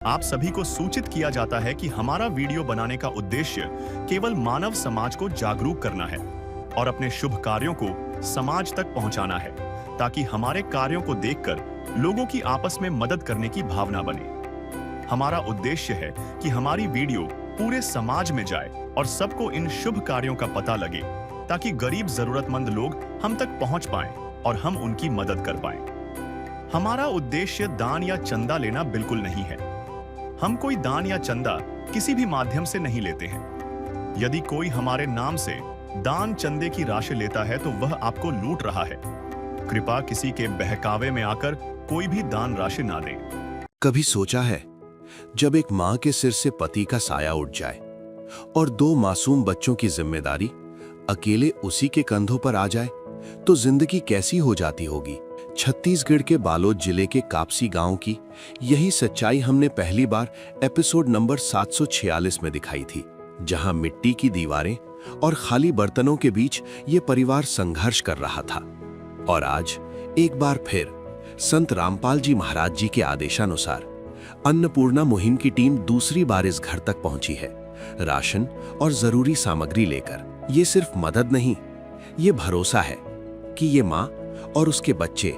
आप सभी को सूचित किया जाता है कि हमारा वीडियो बनाने का उद्देश्य केवल मानव समाज को जागरूक करना है और अपने शुभ कार्यों को समाज तक पहुंचाना है, ताकि हमारे कार्यों को देखकर लोगों की आपस में मदद करने की भावना बने। हमारा उद्देश्य है कि हमारी वीडियो पूरे समाज में जाए और सबको इन शुभ कार्यों का पता लगे, ताकि गरीब जरूरतमंद लोग हम तक पहुंच पाएं और हम उनकी मदद कर पाएं। हमारा उद्देश्य दान या चंदा लेना बिल्कुल नहीं है। हम कोई दान या चंदा किसी भी माध्यम से नहीं लेते हैं। यदि कोई हमारे नाम से दान चंदे की राशि लेता है तो वह आपको लूट रहा है। कृपया किसी के बहकावे में आकर कोई भी दान राशि ना दें। कभी सोचा है, जब एक मां के सिर से पति का साया उठ जाए और 2 मासूम बच्चों की जिम्मेदारी अकेले उसी के कंधों पर आ जाए, तो जिंदगी कैसी हो जाती होगी। छत्तीसगढ़ के बालोद जिले के कापसी गांव की यही सच्चाई हमने पहली बार एपिसोड नंबर 746 में दिखाई थी, जहां मिट्टी की दीवारें और खाली बर्तनों के बीच ये परिवार संघर्ष कर रहा था। और आज एक बार फिर संत रामपाल जी महाराज जी के आदेशानुसार अन्नपूर्णा मुहिम की टीम दूसरी बार इस घर तक पहुंची है, राशन और जरूरी सामग्री लेकर। ये सिर्फ मदद नहीं, ये भरोसा है कि ये मां और उसके बच्चे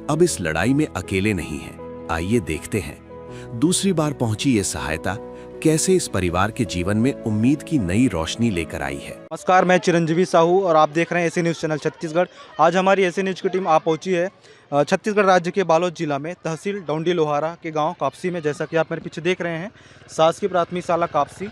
अब इस लड़ाई में अकेले नहीं हैं। आइए देखते हैं दूसरी बार पहुंची ये सहायता कैसे इस परिवार के जीवन में उम्मीद की नई रोशनी लेकर आई है। नमस्कार, मैं चिरंजीवी साहू और आप देख रहे हैं एसी न्यूज़ चैनल छत्तीसगढ़। आज हमारी एसी न्यूज़ की टीम आ पहुंची है छत्तीसगढ़ राज्य के बालोद जिला में तहसील डौंडी लोहारा के गांव कापसी में। जैसा कि आप मेरे पीछे देख रहे हैं, शासकीय प्राथमिक शाला कापसी,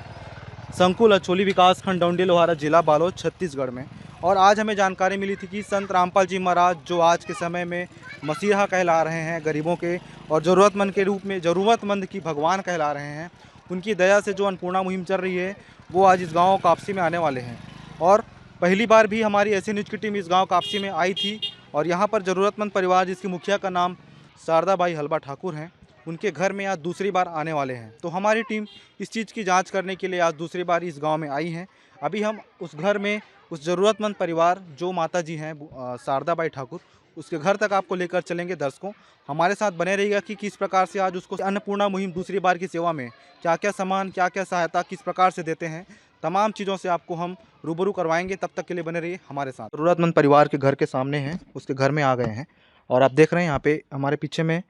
संकुल अछोली विकासखंड डौंडी लोहारा, जिला बालोद, छत्तीसगढ़ में। और आज हमें जानकारी मिली थी कि संत रामपाल जी महाराज, जो आज के समय में मसीहा कहला रहे हैं गरीबों के और ज़रूरतमंद के रूप में ज़रूरतमंद की भगवान कहला रहे हैं, उनकी दया से जो अन्नपूर्णा मुहिम चल रही है वो आज इस गांव कापसी में आने वाले हैं। और पहली बार भी हमारी एसी न्यूज़ की टीम इस गांव कापसी में आई थी और यहां पर ज़रूरतमंद परिवार, जिसकी मुखिया का नाम शारदाबाई हलबा ठाकुर हैं, उनके घर में आज दूसरी बार आने वाले हैं। तो हमारी टीम इस चीज़ की जाँच करने के लिए आज दूसरी बार इस गाँव में आई हैं। अभी हम उस घर में उस ज़रूरतमंद परिवार जो माता जी हैं शारदाबाई ठाकुर, उसके घर तक आपको लेकर चलेंगे। दर्शकों, हमारे साथ बने रहिएगा कि किस प्रकार से आज उसको अन्नपूर्णा मुहिम दूसरी बार की सेवा में क्या क्या सामान, क्या क्या सहायता किस प्रकार से देते हैं, तमाम चीज़ों से आपको हम रूबरू करवाएंगे। तब तक के लिए बने रहिए हमारे साथ। ज़रूरतमंद परिवार के घर के सामने हैं, उसके घर में आ गए हैं और आप देख रहे हैं यहाँ पे हमारे पीछे में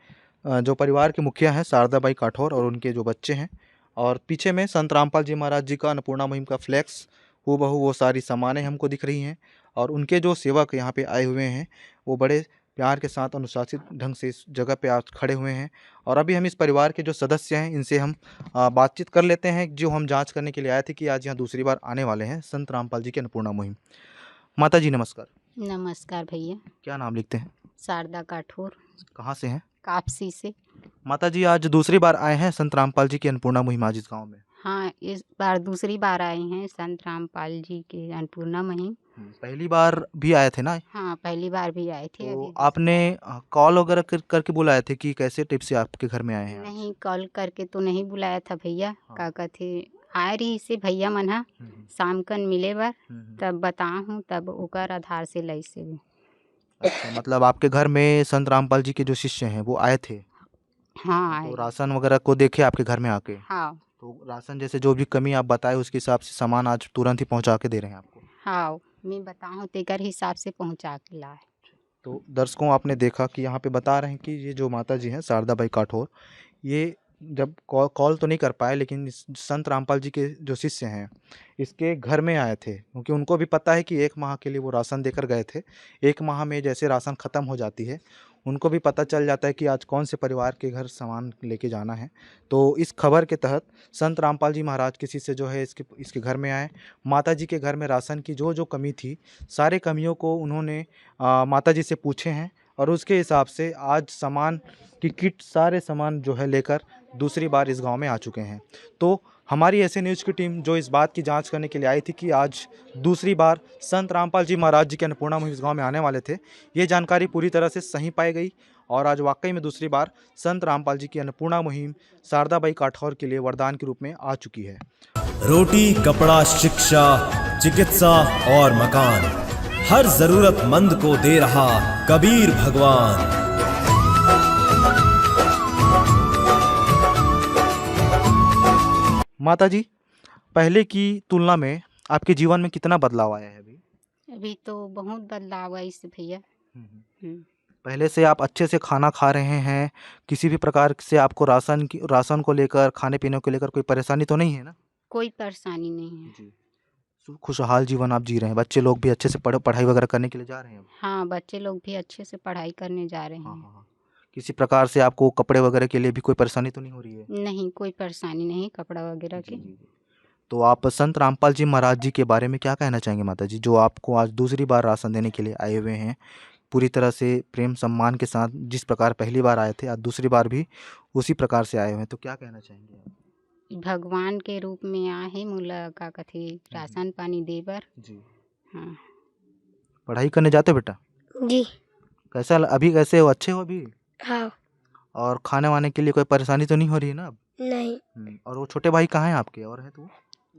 जो परिवार के मुखिया हैं शारदाबाई काठौर और उनके जो बच्चे हैं, और पीछे में संत रामपाल जी महाराज जी का अन्नपूर्णा मुहिम का फ्लैक्स, हूबहू वो सारी सामानें हमको दिख रही हैं। और उनके जो सेवक यहाँ पे आए हुए हैं वो बड़े प्यार के साथ अनुशासित ढंग से इस जगह पे आज खड़े हुए हैं। और अभी हम इस परिवार के जो सदस्य हैं इनसे हम बातचीत कर लेते हैं, जो हम जांच करने के लिए आए थे कि आज यहाँ दूसरी बार आने वाले हैं संत रामपाल जी की अन्नपूर्णा मुहिम। माता जी नमस्कार। नमस्कार भैया। क्या नाम लिखते हैं? शारदा काठौर। कहाँ से हैं? कापसी से। माता जी आज दूसरी बार आए हैं संत रामपाल जी की अन्नपूर्णा मुहिम आज इस गाँव में? हाँ, इस बार दूसरी बार आए हैं संत रामपाल जी की अन्नपूर्णा मुहिम। पहली बार भी आए थे ना? हाँ, पहली बार भी आए थे। तो आपने कॉल वगैरह करके बुलाए थे कि कैसे टिप से आपके घर में आए हैं? नहीं, कॉल करके तो नहीं बुलाया था भैया। का कहते आए रही से भैया मन हा शाम कन मिले बार, तब बताऊँ, तब ओकर आधार से लई से। अच्छा, मतलब आपके घर में संत रामपाल जी के जो शिष्य हैं वो आए थे? हाँ, तो राशन वगैरह को देखे आपके घर में आके? हाँ। तो राशन जैसे जो भी कमी आप बताए उसके हिसाब से सामान आज तुरंत ही पहुंचा के दे रहे हैं आपको? हाँ, मैं बताऊँ तेकर हिसाब से पहुँचा के लाए। तो दर्शकों, आपने देखा कि यहाँ पे बता रहे हैं कि ये जो माता जी हैं शारदाबाई काठौर, ये जब कॉल तो नहीं कर पाए, लेकिन संत रामपाल जी के जो शिष्य हैं इसके घर में आए थे, क्योंकि उनको भी पता है कि 1 माह के लिए वो राशन देकर गए थे। 1 माह में जैसे राशन ख़त्म हो जाती है, उनको भी पता चल जाता है कि आज कौन से परिवार के घर सामान लेके जाना है। तो इस खबर के तहत संत रामपाल जी महाराज के शिष्य जो है इसके घर में आए। माता जी के घर में राशन की जो कमी थी, सारे कमियों को उन्होंने माता जी से पूछे हैं और उसके हिसाब से आज सामान की किट, सारे सामान जो है लेकर दूसरी बार इस गांव में आ चुके हैं। तो हमारी एसी न्यूज़ की टीम जो इस बात की जांच करने के लिए आई थी कि आज दूसरी बार संत रामपाल जी महाराज जी के अन्नपूर्णा मुहिम इस गांव में आने वाले थे, ये जानकारी पूरी तरह से सही पाई गई और आज वाकई में दूसरी बार संत रामपाल जी की अन्नपूर्णा मुहिम शारदाबाई काठौर के लिए वरदान के रूप में आ चुकी है। रोटी, कपड़ा, शिक्षा, चिकित्सा और मकान, हर जरूरतमंद को दे रहा कबीर भगवान। माता जी, पहले की तुलना में आपके जीवन में कितना बदलाव आया है अभी? अभी तो बहुत बदलाव है इससे भैया। हम्म, पहले से आप अच्छे से खाना खा रहे हैं, किसी भी प्रकार से आपको राशन को लेकर, खाने पीने को लेकर कोई परेशानी तो नहीं है ना? कोई परेशानी नहीं है। जी। खुशहाल जीवन आप जी रहे हैं, बच्चे लोग भी अच्छे से पढ़ाई वगैरह करने के लिए जा रहे हैं अब? हाँ, बच्चे लोग भी अच्छे से पढ़ाई करने जा रहे हाँ हैं। हाँ हाँ। किसी प्रकार से आपको कपड़े वगैरह के लिए भी कोई परेशानी तो नहीं हो रही है? नहीं, कोई परेशानी नहीं कपड़ा वगैरह जी की। जी जी। तो आप संत रामपाल जी महाराज जी के बारे में क्या कहना चाहेंगे माता जी, जो आपको आज दूसरी बार राशन देने के लिए आए हुए हैं? पूरी तरह से प्रेम सम्मान के साथ, जिस प्रकार पहली बार आए थे, आज दूसरी बार भी उसी प्रकार से आए हुए हैं, तो क्या कहना चाहेंगे आप? भगवान के रूप में आए हैं मोला का कथे राशन पानी दे बर। जी। हाँ पढ़ाई करने जाते हो बेटा? जी। कैसा अभी कैसे हो, अच्छे हो अभी? हाँ। और खाने वाने के लिए कोई परेशानी तो नहीं हो रही है ना अब? नहीं। और वो छोटे भाई कहाँ हैं आपके, और है तो?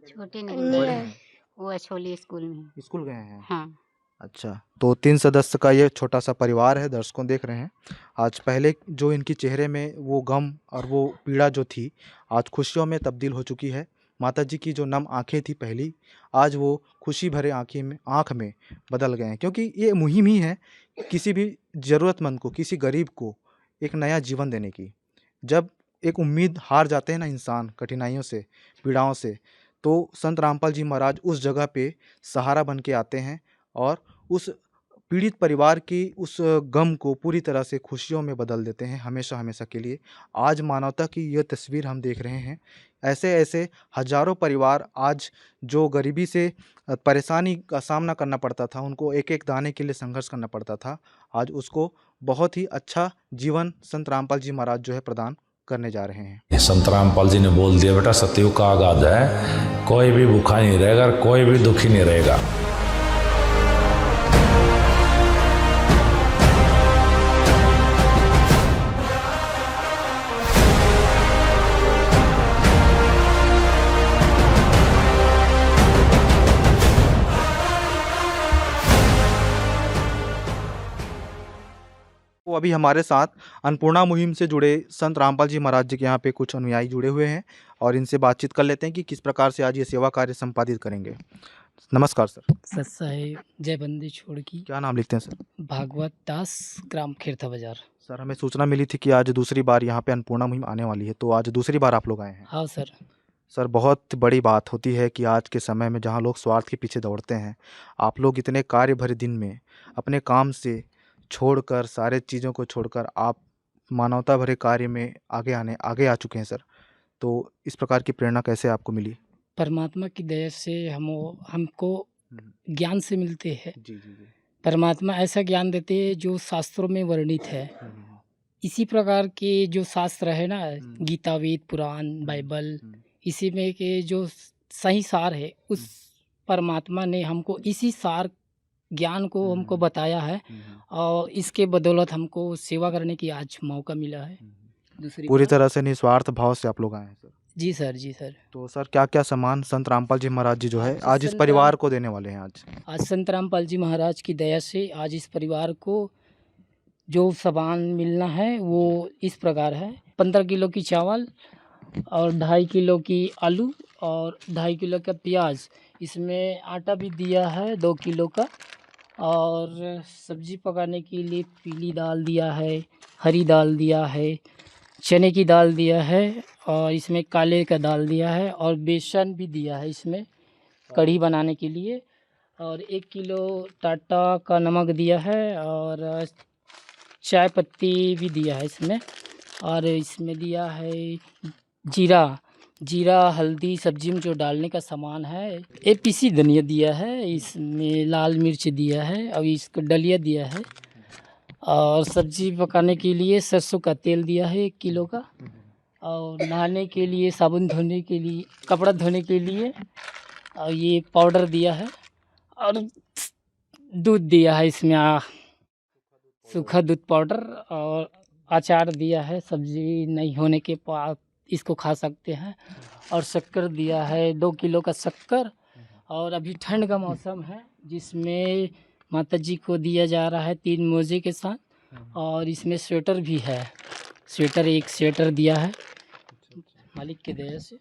छोटे नहीं नहीं। बड़े बड़े हैं? वो अछोली स्कूल में। स्कूल गए हैं? हाँ अच्छा, तो 3 सदस्य का ये छोटा सा परिवार है, दर्शकों देख रहे हैं। आज पहले जो इनकी चेहरे में वो गम और वो पीड़ा जो थी, आज खुशियों में तब्दील हो चुकी है। माता जी की जो नम आँखें थी पहली, आज वो खुशी भरे आँख में बदल गए हैं, क्योंकि ये मुहिम ही है किसी भी ज़रूरतमंद को, किसी गरीब को एक नया जीवन देने की। जब एक उम्मीद हार जाते हैं ना इंसान कठिनाइयों से, पीड़ाओं से, तो संत रामपाल जी महाराज उस जगह पे सहारा बन के आते हैं और उस पीड़ित परिवार की उस गम को पूरी तरह से खुशियों में बदल देते हैं, हमेशा हमेशा के लिए। आज मानवता की ये तस्वीर हम देख रहे हैं। ऐसे-ऐसे हज़ारों परिवार आज जो गरीबी से परेशानी का सामना करना पड़ता था, उनको एक-एक दाने के लिए संघर्ष करना पड़ता था, आज उसको बहुत ही अच्छा जीवन संत रामपाल जी महाराज जो है प्रदान करने जा रहे हैं। संत रामपाल जी ने बोल दिया, बेटा सतयुग का आगाज है, कोई भी भूखा नहीं रहेगा, कोई भी दुखी नहीं रहेगा। वो अभी हमारे साथ अन्नपूर्णा मुहिम से जुड़े संत रामपाल जी महाराज जी के यहाँ पे कुछ अनुयायी जुड़े हुए हैं और इनसे बातचीत कर लेते हैं कि किस प्रकार से आज ये सेवा कार्य संपादित करेंगे। नमस्कार सर। सत साहेब जय बंदी छोड़ की क्या नाम लिखते हैं सर? भागवत दास, ग्राम खीरथा बाजार। सर, हमें सूचना मिली थी कि आज दूसरी बार यहाँ पे अन्नपूर्णा मुहिम आने वाली है, तो आज दूसरी बार आप लोग आए हैं। हाँ सर। सर, बहुत बड़ी बात होती है कि आज के समय में जहाँ लोग स्वार्थ के पीछे दौड़ते हैं, आप लोग इतने कार्य भरे दिन में अपने काम से छोड़कर, सारे चीज़ों को छोड़कर आप मानवता भरे कार्य में आगे आ चुके हैं सर। तो इस प्रकार की प्रेरणा कैसे आपको मिली? परमात्मा की दया से हमको ज्ञान से मिलते हैं। जी जी जी। परमात्मा ऐसा ज्ञान देते हैं जो शास्त्रों में वर्णित है। इसी प्रकार के जो शास्त्र है ना, गीता, वेद, पुराण, बाइबल, इसी में के जो सही सार है, उस परमात्मा ने हमको इसी सार ज्ञान को हमको बताया है और इसके बदौलत हमको सेवा करने की आज मौका मिला है। दूसरी पूरी बात- तरह से निस्वार्थ भाव से आप लोग आए हैं सर। जी सर, जी सर। तो सर, क्या क्या सामान संत रामपाल जी महाराज जी जो है आज इस संत परिवार को देने वाले हैं आज? आज संत रामपाल जी महाराज की दया से आज इस परिवार को जो सामान मिलना है वो इस प्रकार है। 15 किलो की चावल और 2.5 किलो की आलू और 2.5 किलो का प्याज, इसमें आटा भी दिया है 2 किलो का, और सब्जी पकाने के लिए पीली दाल दिया है, हरी दाल दिया है, चने की दाल दिया है और इसमें काले का दाल दिया है और बेसन भी दिया है इसमें कढ़ी बनाने के लिए, और 1 किलो टाटा का नमक दिया है और चाय पत्ती भी दिया है इसमें, और इसमें दिया है जीरा, हल्दी, सब्जी में जो डालने का सामान है, APC धनिया दिया है, इसमें लाल मिर्च दिया है और इसको डलिया दिया है, और सब्जी पकाने के लिए सरसों का तेल दिया है 1 किलो का, और नहाने के लिए, साबुन धोने के लिए, कपड़ा धोने के लिए, और ये पाउडर दिया है, और दूध दिया है इसमें सूखा दूध पाउडर, और अचार दिया है, सब्जी नहीं होने के बाद इसको खा सकते हैं, और शक्कर दिया है 2 किलो का शक्कर, और अभी ठंड का मौसम है जिसमें माता जी को दिया जा रहा है 3 मोजे के साथ, और इसमें स्वेटर भी है, एक स्वेटर दिया है मालिक के दया से।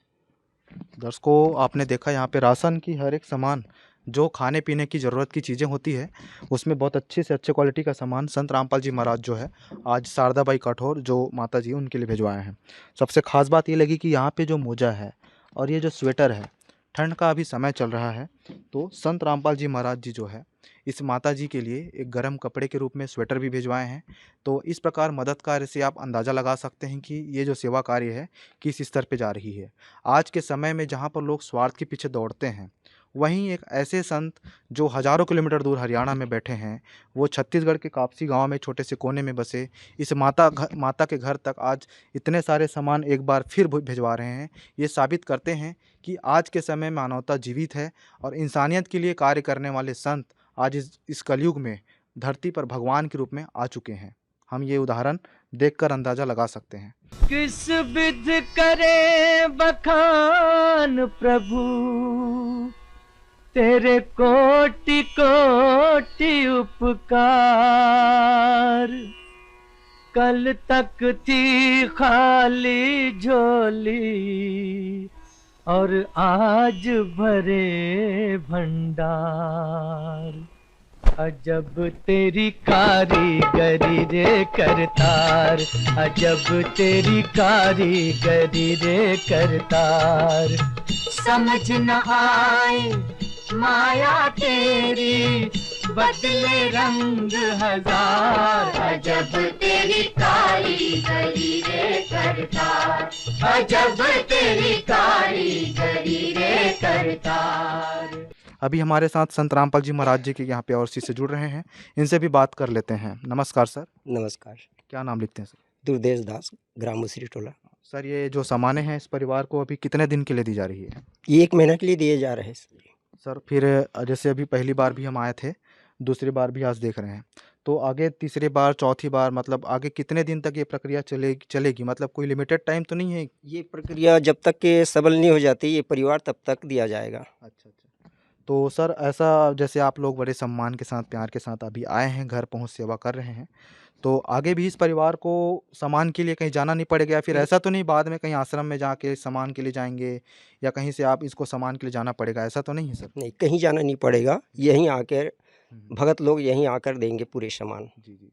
दर्शकों, आपने देखा यहाँ पे राशन की हर एक सामान, जो खाने पीने की ज़रूरत की चीज़ें होती है, उसमें बहुत अच्छे से अच्छे क्वालिटी का सामान संत रामपाल जी महाराज जो है आज शारदाबाई काठौर जो माता जी उनके लिए भिजवाए हैं। सबसे खास बात ये लगी कि यहाँ पे जो मोजा है और ये जो स्वेटर है, ठंड का अभी समय चल रहा है, तो संत रामपाल जी महाराज जी जो है इस माता जी के लिए एक गर्म कपड़े के रूप में स्वेटर भी भिजवाए हैं। तो इस प्रकार मदद कार्य से आप अंदाज़ा लगा सकते हैं कि ये जो सेवा कार्य है किस स्तर पे जा रही है। आज के समय में जहाँ पर लोग स्वार्थ के पीछे दौड़ते हैं, वहीं एक ऐसे संत जो हज़ारों किलोमीटर दूर हरियाणा में बैठे हैं, वो छत्तीसगढ़ के कापसी गांव में छोटे से कोने में बसे इस माता के घर तक आज इतने सारे सामान एक बार फिर भिजवा रहे हैं। ये साबित करते हैं कि आज के समय में मानवता जीवित है और इंसानियत के लिए कार्य करने वाले संत आज इस कलयुग में धरती पर भगवान के रूप में आ चुके हैं। हम ये उदाहरण देखकर अंदाज़ा लगा सकते हैं। किस विध करे बखान प्रभु, तेरे कोटि कोटि उपकार। कल तक थी खाली झोली और आज भरे भंडार। अजब तेरी कारीगरी रे करतार, अजब तेरी कारीगरी रे करतार। समझ न आए माया तेरी, बदले रंग हजार। अजब तेरी कारीगरी रे करतार, अजब तेरी कारीगरी रे करतार। अभी हमारे साथ संत रामपाल जी महाराज जी के यहाँ पे और से जुड़ रहे हैं, इनसे भी बात कर लेते हैं। नमस्कार सर। नमस्कार। क्या नाम लिखते हैं सर? दुर्देश दास, ग्राम मुसरी टोला। सर, ये जो सामानें हैं इस परिवार को अभी कितने दिन के लिए दी जा रही है? ये 1 महीना के लिए दिए जा रहे हैं सर। फिर जैसे अभी पहली बार भी हम आए थे, दूसरी बार भी आज देख रहे हैं, तो आगे तीसरी बार चौथी बार मतलब आगे कितने दिन तक ये प्रक्रिया चलेगी? मतलब कोई लिमिटेड टाइम तो नहीं है? ये प्रक्रिया जब तक के सबल नहीं हो जाती ये परिवार तब तक दिया जाएगा। अच्छा। तो सर, ऐसा जैसे आप लोग बड़े सम्मान के साथ, प्यार के साथ अभी आए हैं, घर पहुंच सेवा कर रहे हैं, तो आगे भी इस परिवार को सामान के लिए कहीं जाना नहीं पड़ेगा? या फिर ऐसा तो नहीं बाद में कहीं आश्रम में जाके सामान के लिए जाएंगे या कहीं से आप इसको सामान के लिए जाना पड़ेगा, ऐसा तो नहीं है सर? नहीं, कहीं जाना नहीं पड़ेगा, यहीं आकर भगत लोग यहीं आकर देंगे पूरे सामान। जी।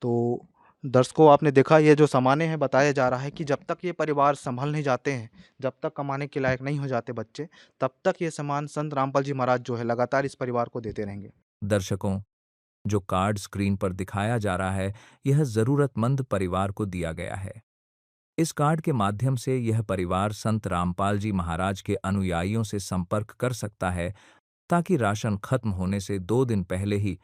तो दर्शकों, आपने देखा ये जो सामानें हैं, बताया जा रहा है कि जब तक ये परिवार संभल नहीं जाते हैं, जब तक कमाने के लायक नहीं हो जाते बच्चे, तब तक ये सामान संत रामपाल जी महाराज जो है लगातार इस परिवार को देते रहेंगे। दर्शकों, जो कार्ड स्क्रीन पर दिखाया जा रहा है, यह जरूरतमंद परिवार को दिया गया है। इस कार्ड के माध्यम से यह परिवार संत रामपाल जी महाराज के अनुयायियों से संपर्क कर सकता है, ताकि राशन खत्म होने से 2 दिन पहले ही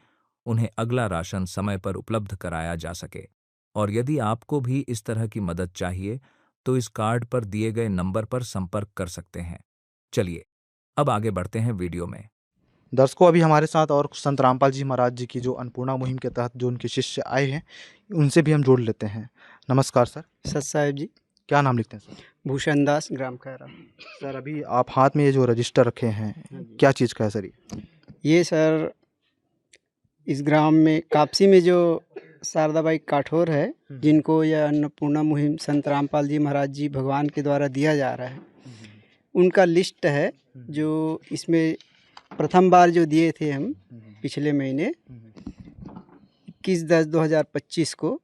उन्हें अगला राशन समय पर उपलब्ध कराया जा सके। और यदि आपको भी इस तरह की मदद चाहिए तो इस कार्ड पर दिए गए नंबर पर संपर्क कर सकते हैं। चलिए अब आगे बढ़ते हैं वीडियो में। दर्शकों, अभी हमारे साथ और संत रामपाल जी महाराज जी की जो अन्नपूर्णा मुहिम के तहत जो उनके शिष्य आए हैं, उनसे भी हम जोड़ लेते हैं। नमस्कार सर। सत साहेब जी। क्या नाम लिखते हैं सर? भूषण दास, ग्राम खैरा। सर, अभी आप हाथ में ये जो रजिस्टर रखे हैं, क्या चीज़ का है सर? ये सर इस ग्राम में कापसी में जो शारदाबाई काठौर है, जिनको यह अन्नपूर्णा मुहिम संत रामपाल जी महाराज जी भगवान के द्वारा दिया जा रहा है, उनका लिस्ट है जो इसमें प्रथम बार जो दिए थे हम पिछले महीने 21/10/2025 को।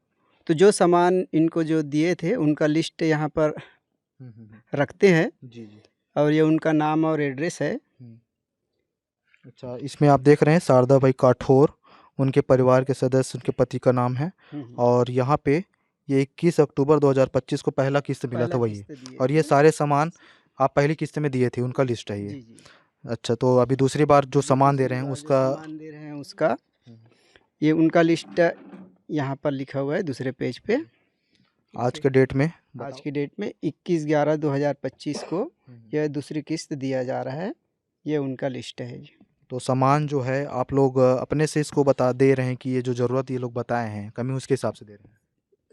तो जो सामान इनको जो दिए थे उनका लिस्ट यहाँ पर रखते हैं। जी। और ये उनका नाम और एड्रेस है। अच्छा, इसमें आप देख रहे हैं शारदाबाई काठौर, उनके परिवार के सदस्य, उनके पति का नाम है। और यहाँ पे ये 21 अक्टूबर 2025 को पहला किस्त मिला था वही। और ये सारे सामान आप पहली किस्त में दिए थे, उनका लिस्ट है ये। जी। अच्छा, तो अभी दूसरी बार जो सामान दे रहे हैं उसका ये उनका लिस्ट यहाँ पर लिखा हुआ है दूसरे पेज पे। आज के डेट में 21/11/2025 को यह दूसरी किस्त दिया जा रहा है। ये उनका लिस्ट है। तो सामान जो है आप लोग अपने से इसको बता दे रहे हैं कि ये जो ज़रूरत ये लोग बताए हैं कमी, उसके हिसाब से दे रहे हैं?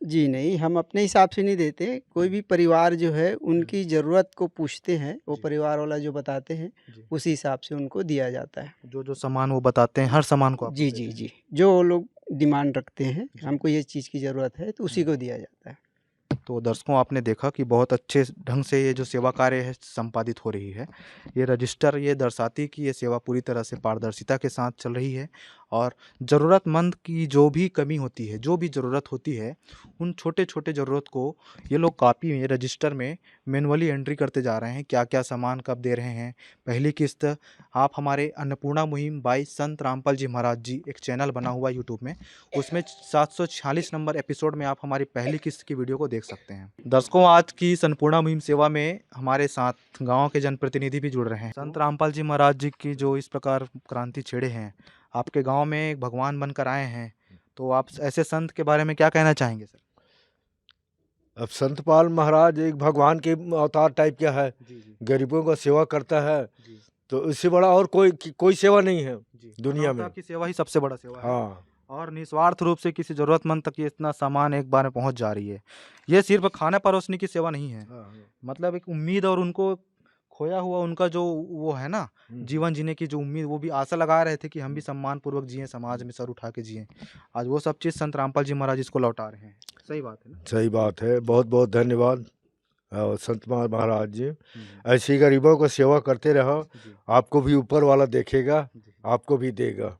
जी नहीं, हम अपने हिसाब से नहीं देते। कोई भी परिवार जो है उनकी ज़रूरत को पूछते हैं, वो परिवार वाला जो बताते हैं उसी हिसाब से उनको दिया जाता है। जो सामान वो बताते हैं, हर सामान को आप? जी। जो वो लोग डिमांड रखते हैं, हमको ये चीज़ की ज़रूरत है, तो उसी को दिया जाता है। तो दर्शकों आपने देखा कि बहुत अच्छे ढंग से ये जो सेवा कार्य है संपादित हो रही है। ये रजिस्टर ये दर्शाती कि ये सेवा पूरी तरह से पारदर्शिता के साथ चल रही है और ज़रूरतमंद की जो भी कमी होती है, जो भी ज़रूरत होती है, उन छोटे छोटे ज़रूरत को ये लोग कॉपी में रजिस्टर में मैनुअली एंट्री करते जा रहे हैं। क्या क्या सामान कब दे रहे हैं। पहली किस्त आप हमारे अन्नपूर्णा मुहिम बाई संत रामपाल जी महाराज जी एक चैनल बना हुआ है यूट्यूब में, उसमें 746 नंबर एपिसोड में आप हमारी पहली किस्त की वीडियो को देख सकते हैं। दर्शकों आज की इस अन्नपूर्णा मुहिम सेवा में हमारे साथ गाँव के जनप्रतिनिधि भी जुड़ रहे हैं। संत रामपाल जी महाराज जी की जो इस प्रकार क्रांति छेड़े हैं, आपके गांव में एक भगवान बनकर आए हैं, तो आप ऐसे संत के बारे में क्या कहना चाहेंगे सर? अब संतपाल महाराज एक भगवान के अवतार टाइप का है, गरीबों का सेवा करता है, तो इससे बड़ा और कोई सेवा नहीं है दुनिया में। आपकी सेवा ही सबसे बड़ा सेवा है। हाँ, और निस्वार्थ रूप से किसी ज़रूरतमंद तक ये इतना सामान एक बार में पहुंच जा रही है। ये सिर्फ खाना परोसने की सेवा नहीं है, मतलब एक उम्मीद और उनको खोया हुआ उनका जो वो है ना जीवन जीने की जो उम्मीद, वो भी आशा लगा रहे थे कि हम भी सम्मान पूर्वक जिए, समाज में सर उठा के जिए। आज वो सब चीज़ संत रामपाल जी महाराज इसको लौटा रहे हैं। सही बात है ना? सही बात है। बहुत बहुत धन्यवाद संत महाराज जी। ऐसी गरीबों को सेवा करते रहो, आपको भी ऊपर वाला देखेगा, आपको भी देगा।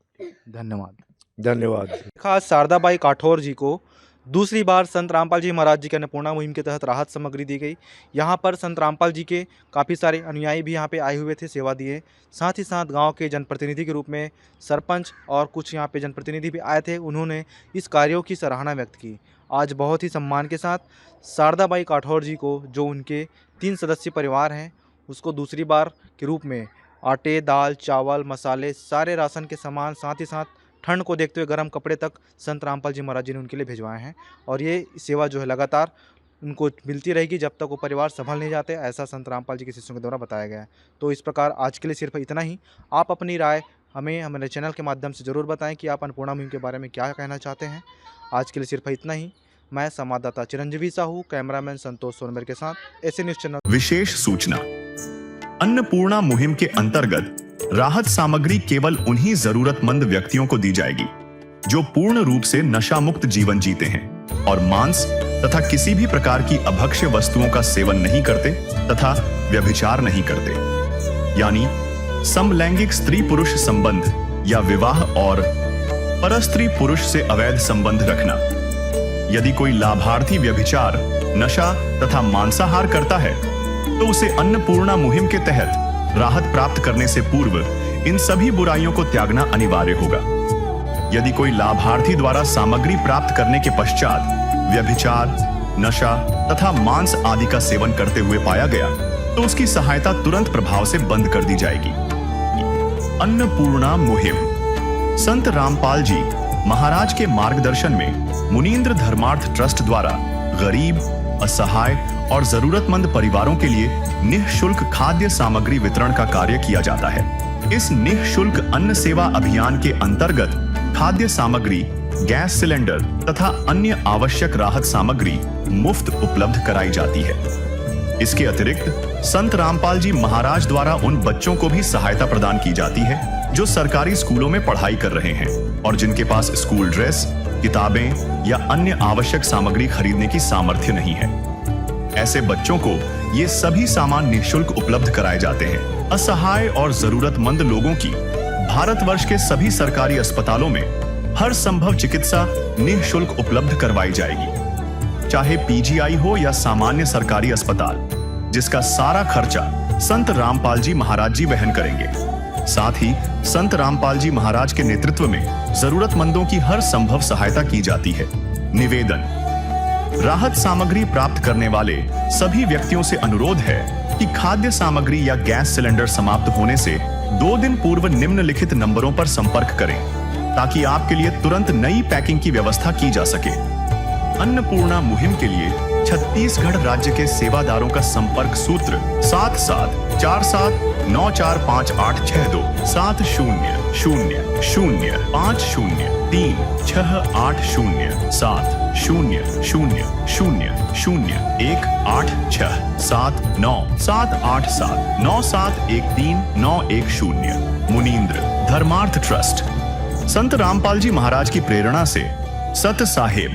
धन्यवाद। धन्यवाद। खास शारदाबाई काठौर जी को दूसरी बार संत रामपाल जी महाराज जी के अन्नपूर्णा मुहिम के तहत राहत सामग्री दी गई। यहाँ पर संत रामपाल जी के काफ़ी सारे अनुयायी भी यहाँ पे आए हुए थे, सेवा दिए। साथ ही साथ गांव के जनप्रतिनिधि के रूप में सरपंच और कुछ यहाँ पे जनप्रतिनिधि भी आए थे। उन्होंने इस कार्यों की सराहना व्यक्त की। आज बहुत ही सम्मान के साथ शारदाबाई काठौर जी को, जो उनके 3 सदस्यीय परिवार हैं, उसको दूसरी बार के रूप में आटे, दाल, चावल, मसाले, सारे राशन के सामान, साथ ही साथ ठंड को देखते हुए गर्म कपड़े तक संत रामपाल जी महाराज जी ने उनके लिए भिजवाए हैं। और ये सेवा जो है लगातार उनको मिलती रहेगी जब तक वो परिवार संभल नहीं जाते, ऐसा संत रामपाल जी के शिष्यों के द्वारा बताया गया है। तो इस प्रकार आज के लिए सिर्फ इतना ही। आप अपनी राय हमें हमारे चैनल के माध्यम से ज़रूर बताएं कि आप अन्नपूर्णा मुहिम के बारे में क्या कहना चाहते हैं। आज के लिए सिर्फ इतना ही। मैं संवाददाता चिरंजीवी साहू, कैमरामैन संतोष सोनमेर के साथ एस न्यूज़ चैनल। विशेष सूचना, अन्नपूर्णा मुहिम के अंतर्गत राहत सामग्री केवल उन्हीं जरूरतमंद व्यक्तियों को दी जाएगी जो पूर्ण रूप से नशा मुक्त जीवन जीते हैं और मांस तथा किसी भी प्रकार की अभक्ष्य वस्तुओं का सेवन नहीं करते तथा व्यभिचार नहीं करते, यानी समलैंगिक स्त्री पुरुष संबंध या विवाह और परस्त्री पुरुष से अवैध संबंध रखना। यदि कोई लाभार्थी व्यभिचार, नशा तथा मांसाहार करता है तो उसे अन्नपूर्णा मुहिम के तहत राहत प्राप्त करने से पूर्व इन सभी बुराइयों को त्यागना अनिवार्य होगा। यदि कोई लाभार्थी द्वारा सामग्री प्राप्त करने के पश्चात व्यभिचार, नशा तथा मांस आदि का सेवन करते हुए पाया गया तो उसकी सहायता तुरंत प्रभाव से बंद कर दी जाएगी। अन्नपूर्णा मुहिम संत रामपाल जी महाराज के मार्गदर्शन में मुनींद्र धर्मार्थ ट्रस्ट द्वारा गरीब, असहाय और जरूरतमंद परिवारों के लिए निःशुल्क खाद्य सामग्री वितरण का कार्य किया जाता है। इस निःशुल्क अन्न सेवा अभियान के अंतर्गत खाद्य सामग्री, गैस सिलेंडर तथा अन्य आवश्यक राहत सामग्री मुफ्त उपलब्ध कराई जाती है। इसके अतिरिक्त संत रामपाल जी महाराज द्वारा उन बच्चों को भी सहायता प्रदान की जाती है जो सरकारी स्कूलों में पढ़ाई कर रहे हैं और जिनके पास स्कूल ड्रेस, किताबें या अन्य आवश्यक सामग्री खरीदने की सामर्थ्य नहीं है। ऐसे बच्चों को ये सभी सामान निःशुल्क उपलब्ध कराए जाते हैं। असहाय और जरूरतमंद लोगों की भारतवर्ष के सभी सरकारी अस्पतालों में हर संभव चिकित्सा निःशुल्क उपलब्ध करवाई जाएगी, चाहे पीजीआई हो या सामान्य सरकारी अस्पताल, जिसका सारा खर्चा संत रामपाल जी महाराज जी वहन करेंगे। साथ ही संत रामपाल जी महाराज के नेतृत्व में जरूरतमंदों की हर संभव सहायता की जाती है। निवेदन, राहत सामग्री प्राप्त करने वाले सभी व्यक्तियों से अनुरोध है कि खाद्य सामग्री या गैस सिलेंडर समाप्त होने से 2 दिन पूर्व निम्नलिखित नंबरों पर संपर्क करें ताकि आपके लिए तुरंत नई पैकिंग की व्यवस्था की जा सके। अन्नपूर्णा मुहिम के लिए छत्तीसगढ़ राज्य के सेवादारों का संपर्क सूत्र 7747945862 7000008007978787 मुनींद्र धर्मार्थ ट्रस्ट। संत रामपाल जी महाराज की प्रेरणा से सत साहेब